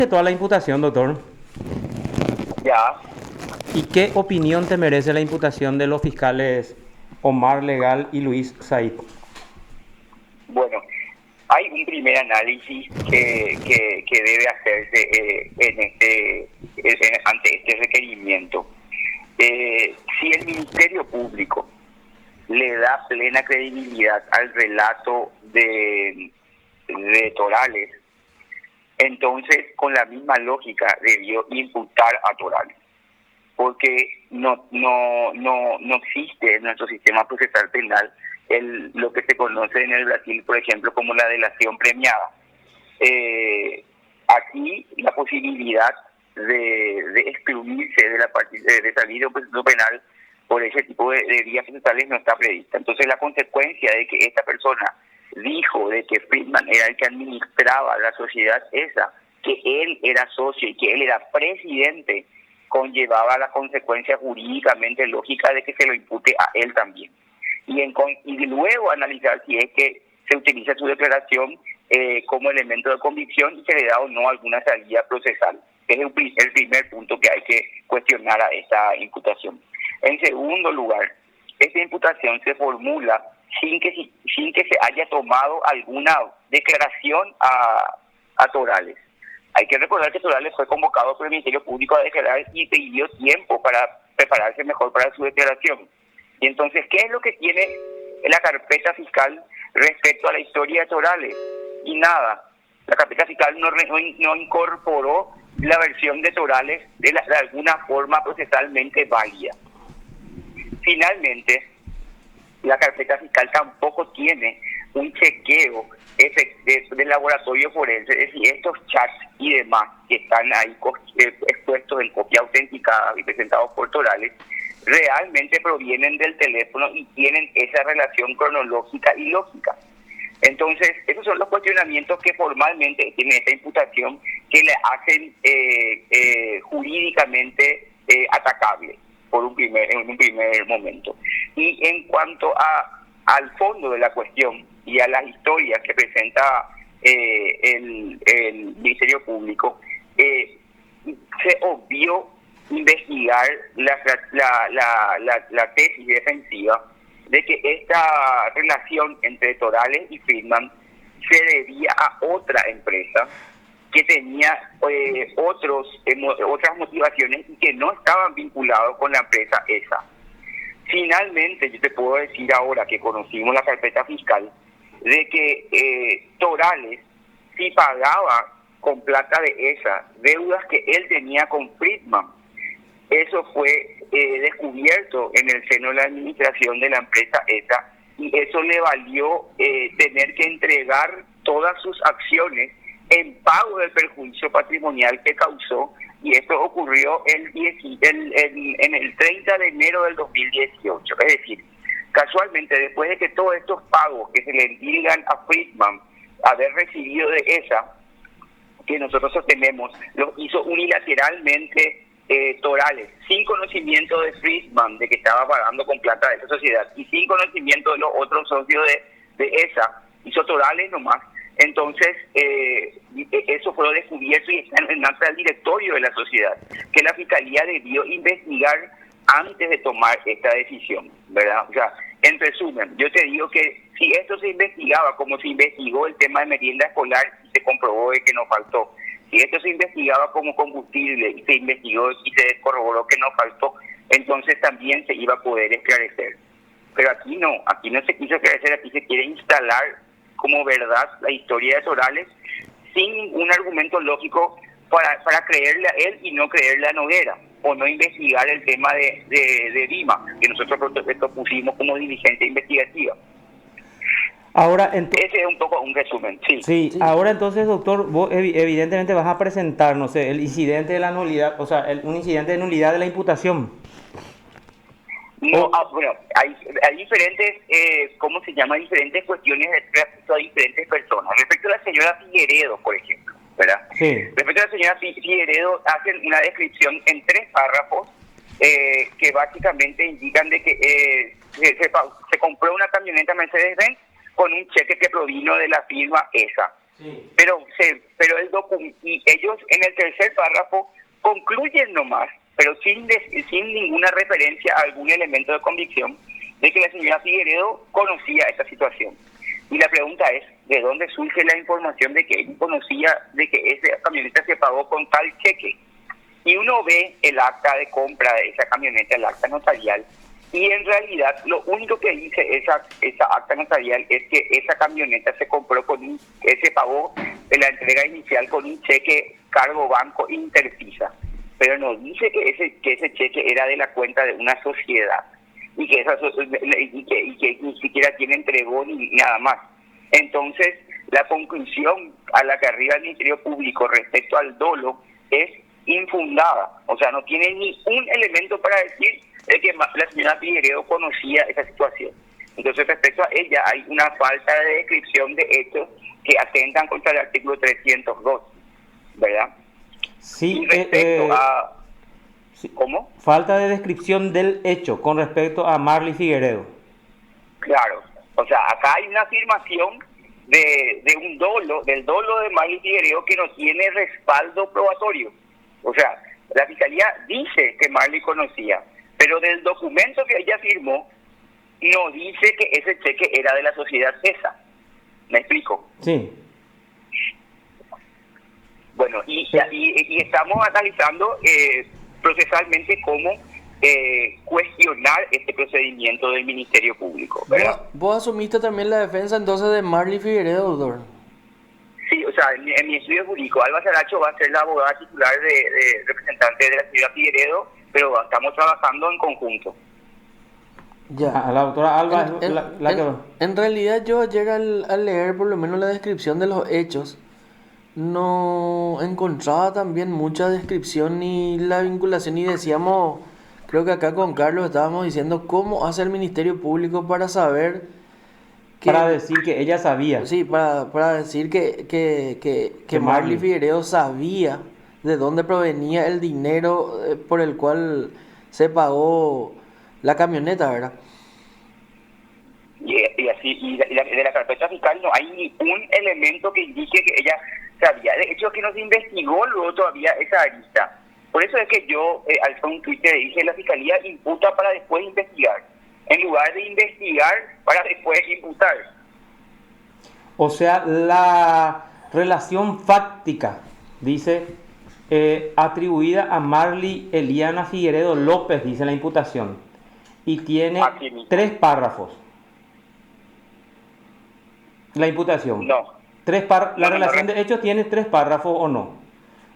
De toda la imputación, doctor. Ya, ¿Y qué opinión te merece la imputación de los fiscales Omar Legal y Luis Said? bueno, hay un primer análisis que debe hacerse ante este requerimiento. Si el Ministerio Público le da plena credibilidad al relato de Torales, entonces con la misma lógica debió imputar a Torales, porque no existe en nuestro sistema procesal penal lo que se conoce en el Brasil, por ejemplo, como la delación premiada. Aquí la posibilidad de excluirse de salir de un proceso penal por ese tipo de vías procesales no está prevista. Entonces la consecuencia de que esta persona dijo de que Friedman era el que administraba la sociedad esa, que él era socio y que él era presidente, conllevaba la consecuencia jurídicamente lógica de que se lo impute a él también. Y luego analizar si es que se utiliza su declaración como elemento de convicción y se le da o no alguna salida procesal. Ese es el primer punto que hay que cuestionar a esta imputación. En segundo lugar, esta imputación se formula sin que se haya tomado alguna declaración a Torales. Hay que recordar que Torales fue convocado por el Ministerio Público a declarar y pidió tiempo para prepararse mejor para su declaración. Y entonces, ¿qué es lo que tiene la carpeta fiscal respecto a la historia de Torales? Y nada, la carpeta fiscal no incorporó la versión de Torales de alguna forma procesalmente válida. Finalmente, la carpeta fiscal tampoco tiene un chequeo del laboratorio forense, es decir, estos chats y demás que están ahí expuestos en copia autenticada y presentados por Torales, realmente provienen del teléfono y tienen esa relación cronológica y lógica. Entonces, esos son los cuestionamientos que formalmente tiene esta imputación que le hacen jurídicamente atacable en un primer momento. Y en cuanto al fondo de la cuestión y a las historias que presenta el Ministerio Público, se obvió investigar la tesis defensiva de que esta relación entre Torales y Friedman se debía a otra empresa que tenía otras motivaciones y que no estaban vinculados con la empresa esa. Finalmente, yo te puedo decir ahora que conocimos la carpeta fiscal, de que Torales sí pagaba con plata de esa deudas que él tenía con Friedman. Eso fue descubierto en el seno de la administración de la empresa esa, y eso le valió tener que entregar todas sus acciones en pago del perjuicio patrimonial que causó, y esto ocurrió en el 30 de enero del 2018. Es decir, casualmente, después de que todos estos pagos que se le digan a Friedman haber recibido de esa, que nosotros sostenemos, los hizo unilateralmente Torales, sin conocimiento de Friedman, de que estaba pagando con plata de esa sociedad, y sin conocimiento de los otros socios de esa, hizo Torales nomás. Entonces, eso fue descubierto y está en acta del directorio de la sociedad, que la Fiscalía debió investigar antes de tomar esta decisión, ¿verdad? O sea, en resumen, yo te digo que si esto se investigaba como se investigó el tema de merienda escolar y se comprobó de que nos faltó, si esto se investigaba como combustible y se investigó y se corroboró que nos faltó, entonces también se iba a poder esclarecer. Pero aquí no se quiso esclarecer, aquí se quiere instalar como verdad la historia de Torales sin ningún argumento lógico para creerle a él y no creerle a Noguera, o no investigar el tema de Dima, que nosotros pusimos como dirigente investigativa. Ahora, Ese es un poco un resumen, sí. sí, ahora entonces, doctor, vos evidentemente vas a presentar, no sé, el incidente de la nulidad, o sea, un incidente de nulidad de la imputación. No, bueno, hay diferentes, ¿cómo se llama? Diferentes cuestiones respecto a diferentes personas. Respecto a la señora Figueredo, por ejemplo, ¿verdad? Sí. Respecto a la señora Figueredo, hacen una descripción en 3 párrafos que básicamente indican de que se compró una camioneta Mercedes-Benz con un cheque que provino de la firma esa. Sí. Pero y ellos en el tercer párrafo concluyen nomás, pero sin ninguna referencia a algún elemento de convicción de que la señora Figueredo conocía esta situación. Y la pregunta es, ¿de dónde surge la información de que ella conocía de que esa camioneta se pagó con tal cheque? Y uno ve el acta de compra de esa camioneta, el acta notarial, y en realidad lo único que dice esa acta notarial es que esa camioneta se compró se pagó de la entrega inicial con un cheque cargo banco Interfisa, pero no dice que ese cheque era de la cuenta de una sociedad y que ni siquiera tiene entregó ni nada más. Entonces, la conclusión a la que arriba el Ministerio Público respecto al dolo es infundada, o sea, no tiene ni un elemento para decir de que la señora Figueredo conocía esa situación. Entonces, respecto a ella, hay una falta de descripción de hechos que atentan contra el artículo 302, ¿verdad? Sí, Y respecto a... sí. ¿Cómo? Falta de descripción del hecho con respecto a Marley Figueredo. Claro, o sea, acá hay una afirmación del dolo de Marley Figueredo que no tiene respaldo probatorio. O sea, la fiscalía dice que Marley conocía, pero del documento que ella firmó no dice que ese cheque era de la sociedad CESA. ¿Me explico? Sí. Bueno, y estamos analizando procesalmente cómo cuestionar este procedimiento del Ministerio Público, ¿verdad? ¿Vos asumiste también la defensa entonces de Marley Figueredo, doctor? Sí, o sea, en mi estudio jurídico, Alba Saracho va a ser la abogada titular de representante de la señora Figueredo, pero estamos trabajando en conjunto. Ya. La doctora Alba es la que... En realidad yo ayer al leer por lo menos la descripción de los hechos, no encontraba también mucha descripción ni la vinculación y decíamos, creo que acá con Carlos estábamos diciendo cómo hace el Ministerio Público para saber que... Para decir que ella sabía. Sí, para decir que Marley Marley Figueredo sabía de dónde provenía el dinero por el cual se pagó la camioneta, ¿verdad? De la carpeta fiscal no hay ningún elemento que indique que ella sabía. De hecho, que no se investigó luego todavía esa arista. Por eso es que yo alzé un Twitter y dije, la fiscalía imputa para después investigar, en lugar de investigar para después imputar. O sea, la relación fáctica, dice, atribuida a Marley Eliana Figueredo López, dice la imputación, y tiene 3 párrafos. La imputación. No. La relación de hechos tiene 3 párrafos o no.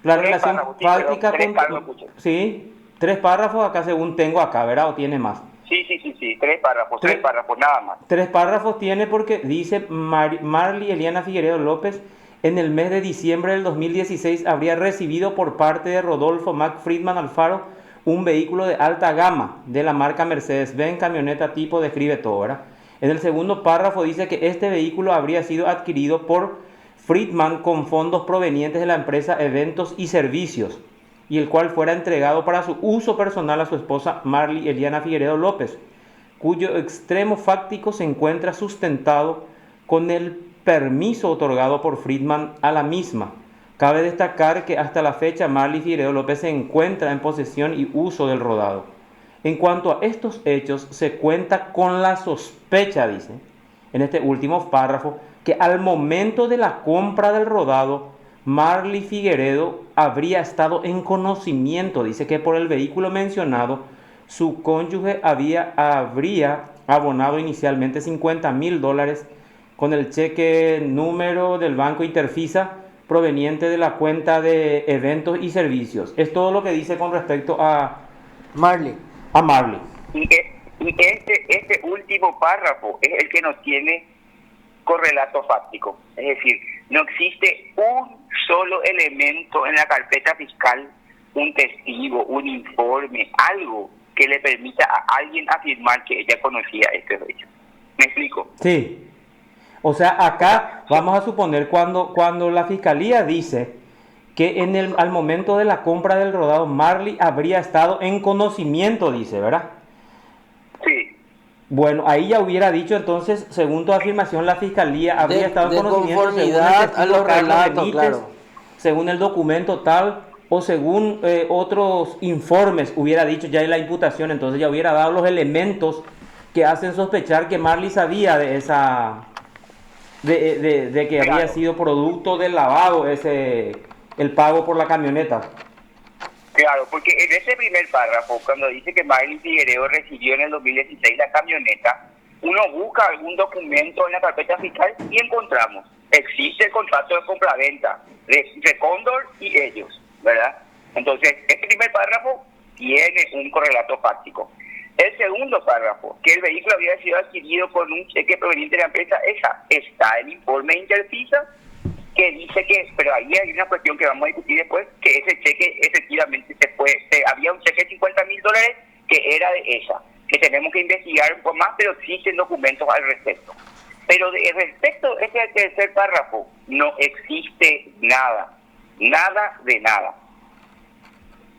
La relación fáctica con... Sí, 3 párrafos acá según tengo acá, ¿verdad? ¿O tiene más? Sí, 3 párrafos, nada más. 3 párrafos tiene porque dice Marley Eliana Figueredo López en el mes de diciembre del 2016 habría recibido por parte de Rodolfo Mac Friedman Alfaro un vehículo de alta gama de la marca Mercedes-Benz, camioneta tipo, describe todo, ¿verdad? En el segundo párrafo dice que este vehículo habría sido adquirido por Friedman con fondos provenientes de la empresa Eventos y Servicios y el cual fuera entregado para su uso personal a su esposa Marley Eliana Figueredo López, cuyo extremo fáctico se encuentra sustentado con el permiso otorgado por Friedman a la misma. Cabe destacar que hasta la fecha Marley Figueredo López se encuentra en posesión y uso del rodado. En cuanto a estos hechos, se cuenta con la sospecha, dice, en este último párrafo, que al momento de la compra del rodado, Marley Figueredo habría estado en conocimiento, dice que por el vehículo mencionado, su cónyuge habría abonado inicialmente $50,000 con el cheque número del banco Interfisa proveniente de la cuenta de eventos y servicios. Es todo lo que dice con respecto a Marley. Y este último párrafo es el que nos tiene correlato fáctico. Es decir, no existe un solo elemento en la carpeta fiscal, un testigo, un informe, algo que le permita a alguien afirmar que ella conocía este hecho. ¿Me explico? Sí. O sea, acá vamos a suponer cuando la fiscalía dice que al momento de la compra del rodado Marley habría estado en conocimiento, dice, ¿verdad? Sí. Bueno, ahí ya hubiera dicho entonces, según tu afirmación, la fiscalía habría estado en de conocimiento según el conformidad a testigo los Carlos relatos, Benítez, claro. según el documento tal, o según otros informes hubiera dicho ya en la imputación, entonces ya hubiera dado los elementos que hacen sospechar que Marley sabía de esa, de que había Claro, sido producto del lavado el pago por la camioneta. claro, porque en ese primer párrafo, cuando dice que Miley Figueredo recibió en el 2016 la camioneta, uno busca algún documento en la carpeta fiscal y encontramos. Existe el contrato de compraventa de Cóndor y ellos, ¿verdad? Entonces, este primer párrafo tiene un correlato fáctico. El segundo párrafo, que el vehículo había sido adquirido con un cheque proveniente de la empresa, esa está el informe Interfisa, que dice que, pero ahí hay una cuestión que vamos a discutir después, que ese cheque efectivamente había un cheque de $50,000 que era de esa, que tenemos que investigar un poco más, pero existen documentos al respecto. Pero respecto a ese tercer párrafo, no existe nada, nada de nada.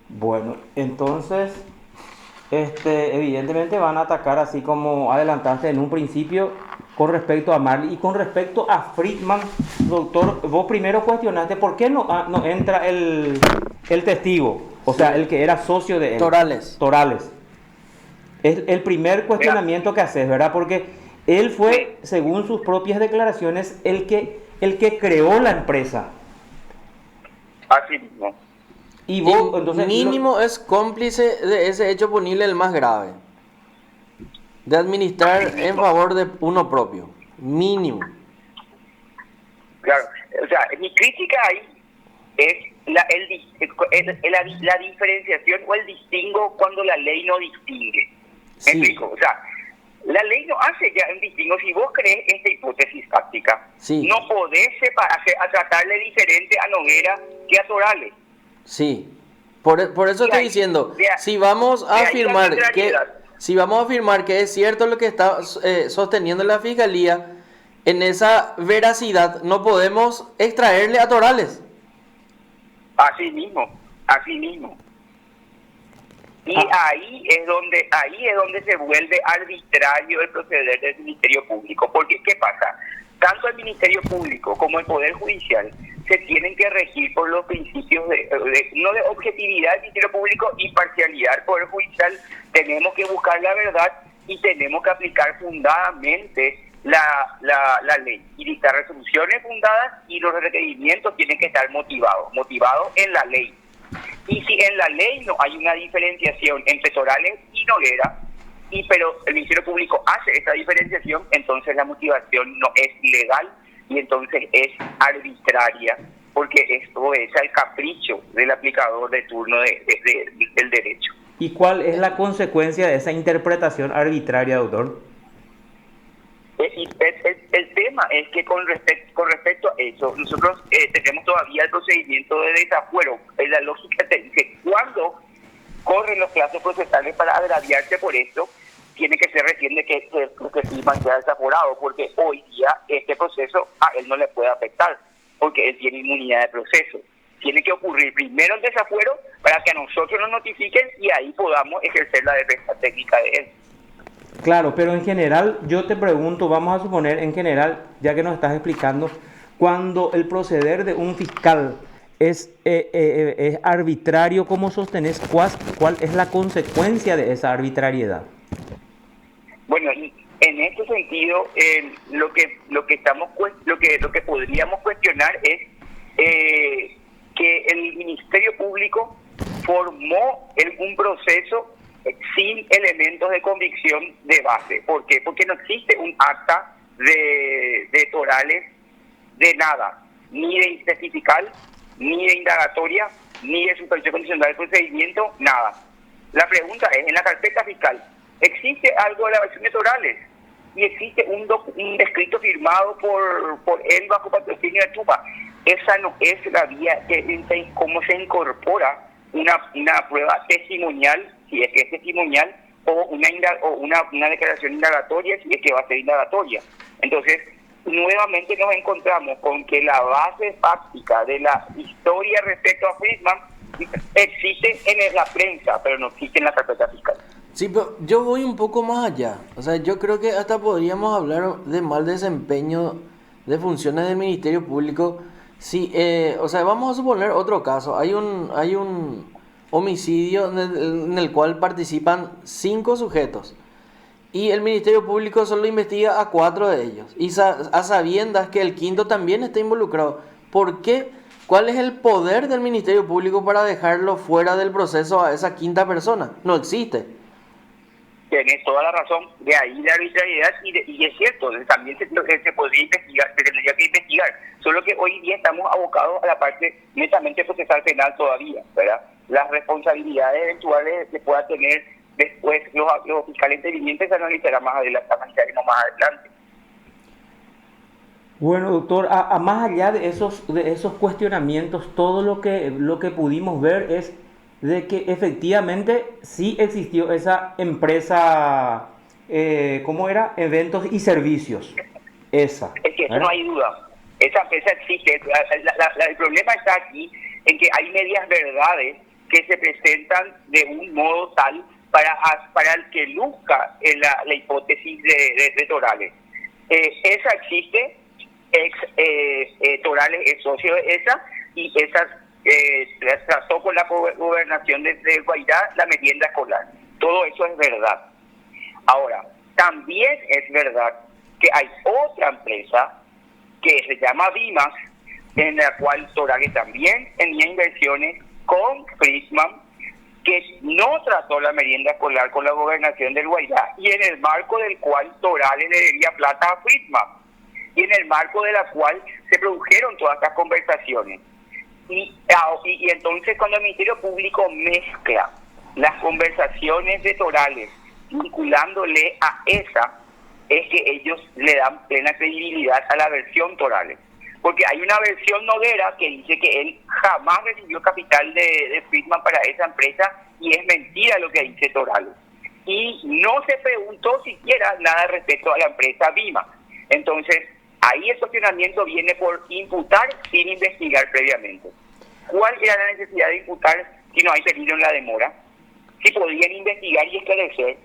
Bueno, entonces, evidentemente van a atacar así como adelantaste en un principio con respecto a Marley y con respecto a Friedman, doctor, vos primero cuestionaste por qué no entra el testigo, o sea, el que era socio de él. Torales. Torales. Es el primer cuestionamiento que haces, ¿verdad? Porque él fue, según sus propias declaraciones, el que creó la empresa. Así mismo. Y vos, entonces, mínimo es cómplice de ese hecho punible el más grave. De administrar en favor de uno propio. Mínimo. Claro, o sea, mi crítica ahí es la diferenciación o el distingo cuando la ley no distingue. ¿Me Sí. explico? O sea, la ley no hace ya un distingo. Si vos crees esta hipótesis fáctica, Sí. no podés a tratarle diferente a Noguera que a Torales. Sí. Por eso De estoy ahí- diciendo, de ahí- si vamos a de ahí la afirmar que arbitrariedad. si vamos a afirmar que es cierto lo que está sosteniendo la fiscalía, en esa veracidad no podemos extraerle a Torales. Así mismo, así mismo. Y ahí es donde se vuelve arbitrario el proceder del Ministerio Público. Porque, ¿qué pasa? Tanto el Ministerio Público como el Poder Judicial se tienen que regir por los principios no de objetividad del Ministerio Público y parcialidad del Poder Judicial. Tenemos que buscar la verdad y tenemos que aplicar fundadamente la ley y dictar resoluciones fundadas, y los requerimientos tienen que estar motivados en la ley. Y si en la ley no hay una diferenciación entre Torales y Noguera, pero el Ministerio Público hace esta diferenciación, entonces la motivación no es legal y entonces es arbitraria, porque esto es el capricho del aplicador de turno del derecho. ¿y cuál es la consecuencia de esa interpretación arbitraria, doctor? El tema es que con respecto a eso, nosotros tenemos todavía el procedimiento de desafuero. La lógica te dice, cuando corren los plazos procesales para agraviarse por esto, tiene que ser recién de que Friedman sea desaforado, porque hoy día este proceso a él no le puede afectar, porque él tiene inmunidad de proceso. Tiene que ocurrir primero el desafuero para que a nosotros nos notifiquen y ahí podamos ejercer la defensa técnica de él. Claro, pero en general, yo te pregunto, vamos a suponer en general, ya que nos estás explicando, cuando el proceder de un fiscal es arbitrario, ¿cómo sostenés cuál es la consecuencia de esa arbitrariedad? Bueno, en este sentido, lo que podríamos cuestionar es que el Ministerio Público formó un proceso sin elementos de convicción de base. ¿Por qué? Porque no existe un acta de Torales de nada, ni de fiscal, ni de indagatoria, ni de supervisión condicional del procedimiento, nada. La pregunta es, en la carpeta fiscal, ¿existe algo de la versión de Torales? Y existe un escrito firmado por él bajo patrocinio de Tuba. Esa no es la vía de cómo se incorpora una prueba testimonial, si es que es testimonial, o una declaración indagatoria, si es que va a ser indagatoria. Entonces, nuevamente nos encontramos con que la base fáctica de la historia respecto a Friedman existe en la prensa, pero no existe en la carpeta fiscal. Sí, pero yo voy un poco más allá. O sea, yo creo que hasta podríamos hablar de mal desempeño de funciones del Ministerio Público. Sí, o sea, vamos a suponer otro caso. Hay un homicidio en el cual participan 5 sujetos. Y el Ministerio Público solo investiga a 4 de ellos. Y a sabiendas que el quinto también está involucrado. ¿Por qué? ¿Cuál es el poder del Ministerio Público para dejarlo fuera del proceso a esa quinta persona? No existe. Tienes toda la razón, de ahí la arbitrariedad y es cierto, también se podría investigar, se tendría que investigar, solo que hoy día estamos abocados a la parte netamente procesal penal todavía, ¿verdad? Las responsabilidades eventuales que pueda tener después los fiscales intervinientes se analizarán más adelante, analizaremos más adelante. Bueno, doctor, a más allá de esos cuestionamientos, todo lo que pudimos ver es de que efectivamente sí existió esa empresa, ¿cómo era? Eventos y servicios. Esa, Es que eso no ¿verdad? hay duda, esa empresa existe, el problema está aquí en que hay medias verdades que se presentan de un modo tal para el que luzca en la hipótesis de Torales. Esa existe, Torales es socio de esa, y esas trazó con la gobernación de Guairá la merienda escolar. Todo eso es verdad. Ahora, también es verdad que hay otra empresa que se llama Vimas, en la cual Torales también tenía inversiones con Friedman, que no trató la merienda escolar con la gobernación del Guairá, y en el marco del cual Torales le debía plata a Friedman, y en el marco de la cual se produjeron todas estas conversaciones. Y entonces cuando el Ministerio Público mezcla las conversaciones de Torales vinculándole a esa, es que ellos le dan plena credibilidad a la versión Torales. Porque hay una versión Noguera que dice que él jamás recibió capital de Friedman para esa empresa, y es mentira lo que dice Torales. Y no se preguntó siquiera nada respecto a la empresa Vima. Entonces, ahí el cuestionamiento viene por imputar sin investigar previamente. ¿Cuál era la necesidad de imputar si no hay peligro en la demora? Si podían investigar y esclarecer,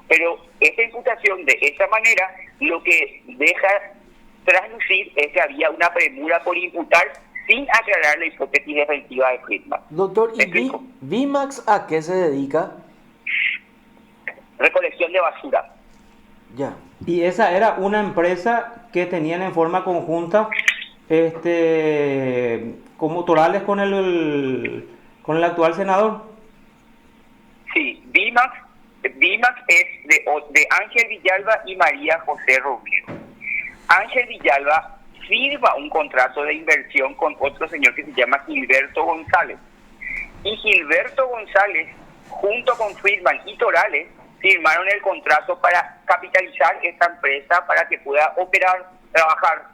pero esta imputación de esta manera lo que deja traslucir es que había una premura por imputar sin aclarar la hipótesis defensiva de Friedman. Doctor, ¿Me ¿y explico? Vimax a qué se dedica? Recolección de basura. Ya. Y esa era una empresa que tenían en forma conjunta, como Torales con el actual senador. Sí, Vimax es de Ángel Villalba y María José Romero. Ángel Villalba firma un contrato de inversión con otro señor que se llama Gilberto González. Y Gilberto González, junto con Friedman y Torales, firmaron el contrato para capitalizar esta empresa para que pueda operar, trabajar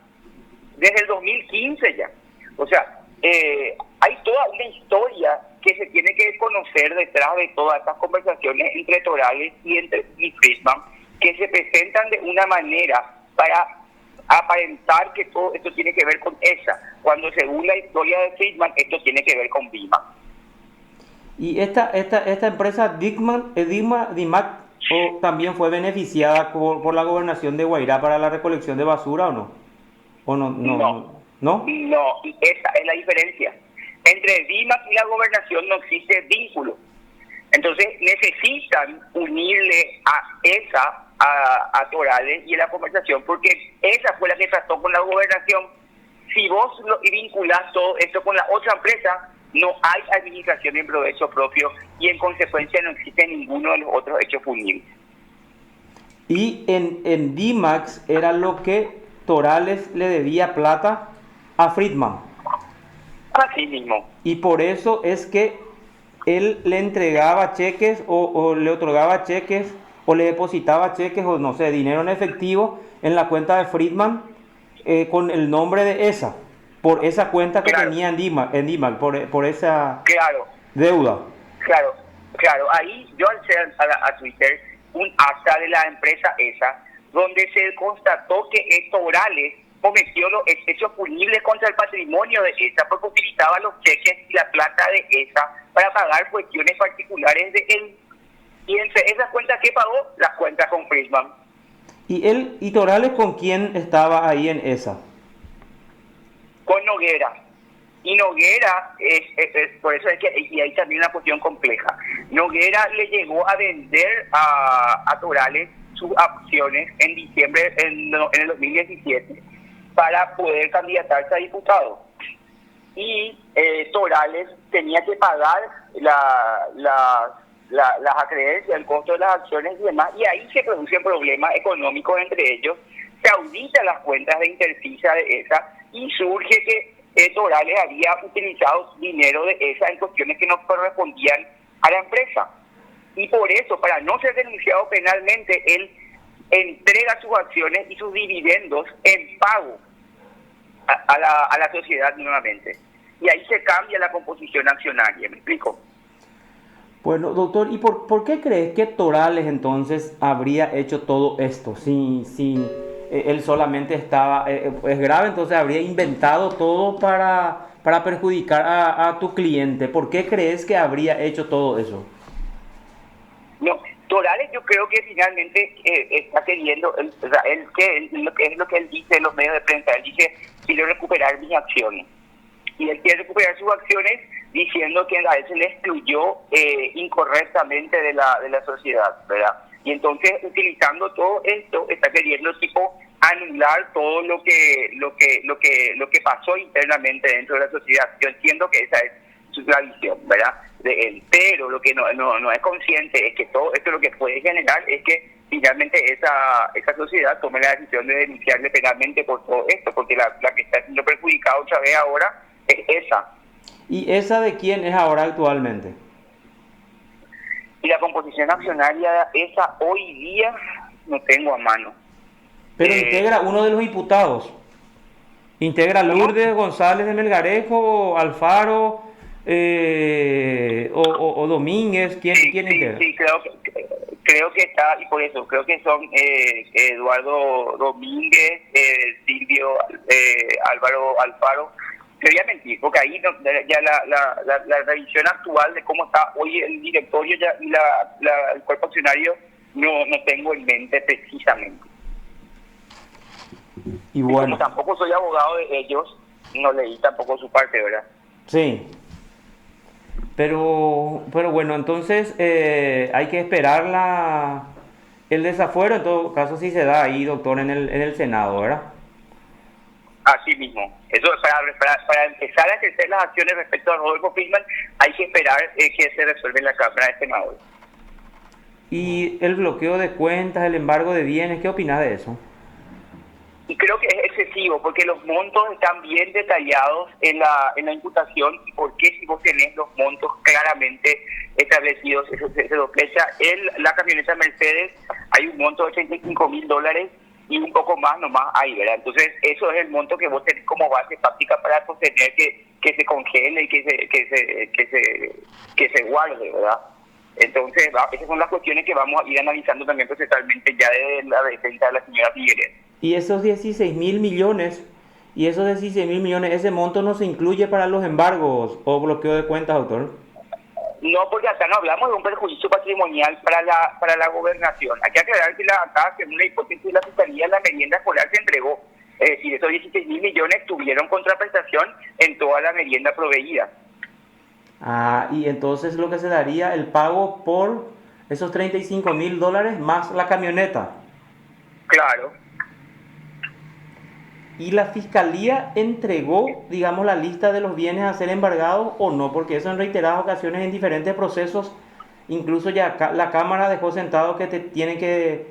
desde el 2015 ya. O sea, hay toda una historia que se tiene que conocer detrás de todas estas conversaciones entre Torales y Friedman, que se presentan de una manera para aparentar que todo esto tiene que ver con esa, cuando según la historia de Friedman esto tiene que ver con Vima. Y esta empresa Dimac, también fue beneficiada por la gobernación de Guairá para la recolección de basura, ¿o no? ¿O no? ¿No? No, y esa es la diferencia. Entre Vima y la gobernación no existe vínculo. Entonces necesitan unirle a Torales y a la conversación, porque esa fue la que trató con la gobernación. Si vos vinculás todo esto con la otra empresa, no hay administración en provecho propio y en consecuencia no existe ninguno de los otros hechos punibles. Y en Dimax era lo que Torales le debía plata a Friedman. Así mismo. Y por eso es que él le entregaba cheques o le otorgaba cheques o le depositaba cheques o no sé, dinero en efectivo en la cuenta de Friedman, con el nombre de esa, por esa cuenta que tenía en Dimac, por esa deuda. Claro. Ahí yo alcé a Twitter un acta de la empresa esa, donde se constató que Torales cometió los hechos punibles contra el patrimonio de esa, porque utilizaba los cheques y la plata de esa para pagar cuestiones particulares de él. Y entre esas cuentas que pagó, las cuentas con Friedman. ¿Y Torales con quién estaba ahí en esa? Con Noguera. Y Noguera, por eso es que y hay también una cuestión compleja. Noguera le llegó a vender a Torales sus acciones en diciembre, en el 2017, para poder candidatarse a diputado. Y Torales tenía que pagar las acreencias, el costo de las acciones y demás, y ahí se producen problemas económicos entre ellos. Se auditan las cuentas de Interfisa de esa y surge que Torales había utilizado dinero de esa en cuestiones que no correspondían a la empresa. Y por eso, para no ser denunciado penalmente, él entrega sus acciones y sus dividendos en pago a la sociedad nuevamente. Y ahí se cambia la composición accionaria, ¿me explico? Bueno, doctor, ¿y por qué crees que Torales entonces habría hecho todo esto? Si él solamente estaba, es grave, entonces habría inventado todo para perjudicar a tu cliente. ¿Por qué crees que habría hecho todo eso? No, Torales yo creo que finalmente está queriendo, o sea, lo que es lo que él dice en los medios de prensa, él dice, quiero recuperar mis acciones. Y él quiere recuperar sus acciones diciendo que a él se le excluyó incorrectamente de la sociedad, ¿verdad? Y entonces, utilizando todo esto, está queriendo tipo anular todo lo que pasó internamente dentro de la sociedad. Yo entiendo que esa es la visión, ¿verdad? De él, pero lo que no es consciente es que todo esto lo que puede generar es que finalmente esa sociedad tome la decisión de denunciarle penalmente por todo esto, porque la que está siendo perjudicada otra vez ahora es esa. ¿Y esa de quién es ahora actualmente? Y la composición accionaria, esa hoy día no tengo a mano. Pero integra uno de los diputados. ¿Integra Lourdes González de Melgarejo, Alfaro o Domínguez? ¿Quién integra? Sí, creo que está, y por eso creo que son Eduardo Domínguez, Silvio Álvaro Alfaro. Te voy a mentir, porque ahí ya la revisión actual de cómo está hoy el directorio ya, y el cuerpo accionario no tengo en mente precisamente. Y bueno, como tampoco soy abogado de ellos, no leí tampoco su parte, ¿verdad? Sí. Pero bueno, entonces hay que esperar el desafuero, en todo caso si se da ahí, doctor, en el Senado, ¿verdad? Así mismo. Eso para empezar a ejercer las acciones respecto a Rodolfo Friedman, hay que esperar que se resuelva en la Cámara de Senadores. Y el bloqueo de cuentas, el embargo de bienes, ¿qué opinas de eso? Y creo que es excesivo, porque los montos están bien detallados en la imputación, y por qué si vos tenés los montos claramente establecidos, se sospecha. La camioneta Mercedes, hay un monto de $85,000 y un poco más nomás ahí, ¿verdad? Entonces, eso es el monto que vos tenés como base práctica para sostener que se congele y que se guarde, ¿verdad? Entonces, esas son las cuestiones que vamos a ir analizando también procesalmente ya de la defensa de la señora Figueres. Y esos 16.000 millones, ese monto no se incluye para los embargos o bloqueo de cuentas, doctor. No, porque acá no hablamos de un perjuicio patrimonial para la gobernación. Hay que aclarar que acá, según la hipótesis de la Fiscalía, la merienda escolar se entregó. Es decir, esos 16.000 millones tuvieron contraprestación en toda la merienda proveída. Y entonces lo que se daría el pago por esos $35,000 más la camioneta. Claro. ¿Y la Fiscalía entregó, digamos, la lista de los bienes a ser embargados o no? Porque eso en reiteradas ocasiones en diferentes procesos, incluso ya la Cámara dejó sentado que te tiene que,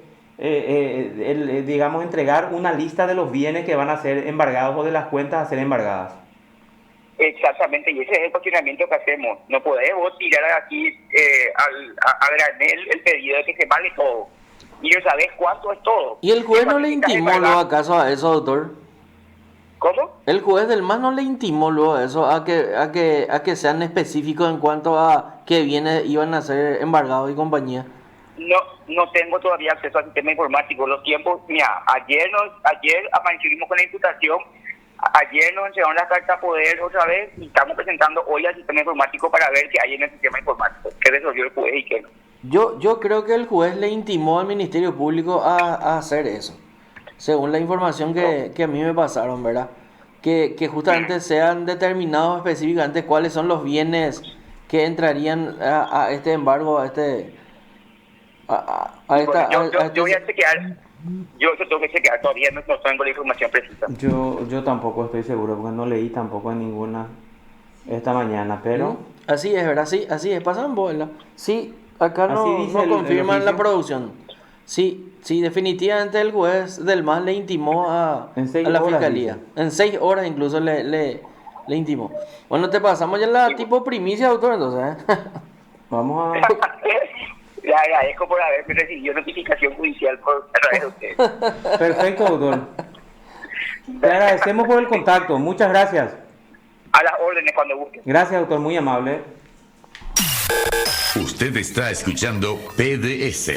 digamos, entregar una lista de los bienes que van a ser embargados o de las cuentas a ser embargadas. Exactamente, y ese es el cuestionamiento que hacemos. No podemos tirar aquí a granel el pedido de que se pague todo. Y no sabes cuánto es todo. ¿Y el juez no le intimó luego acaso a eso, doctor? ¿Cómo? ¿El juez del MAS no le intimó luego eso a que sean específicos en cuanto a qué bienes iban a ser embargados y compañía? No tengo todavía acceso al sistema informático. Los tiempos, mira, ayer amanecimos con la imputación, ayer nos entregaron la carta a poder otra vez y estamos presentando hoy al sistema informático para ver qué hay en el sistema informático, qué resolvió el juez y qué no. Yo creo que el juez le intimó al Ministerio Público a hacer eso, según la información que a mí me pasaron, ¿verdad? Que justamente sean determinados específicamente cuáles son los bienes que entrarían a este embargo, a este... A esta, Bueno, a yo voy a este... chequear, yo eso tengo que chequear, todavía no tengo la información precisa. Yo tampoco estoy seguro porque no leí tampoco en ninguna esta mañana, pero Así es, ¿verdad? Sí, así es, pasan bola. Sí, acá así no, dice no el confirman la oficio. producción. Sí, sí, definitivamente el juez del MAS le intimó En a 6 la horas, fiscalía. dice. En 6 horas incluso le intimó. Bueno, te pasamos ya la Y bueno, tipo primicia, doctor, entonces, ¿eh? Vamos a... le agradezco por haberme recibido notificación judicial a través de ustedes. Perfecto, doctor. Te agradecemos por el contacto. Muchas gracias. A las órdenes cuando gusten. Gracias, doctor. Muy amable. Usted está escuchando PDS.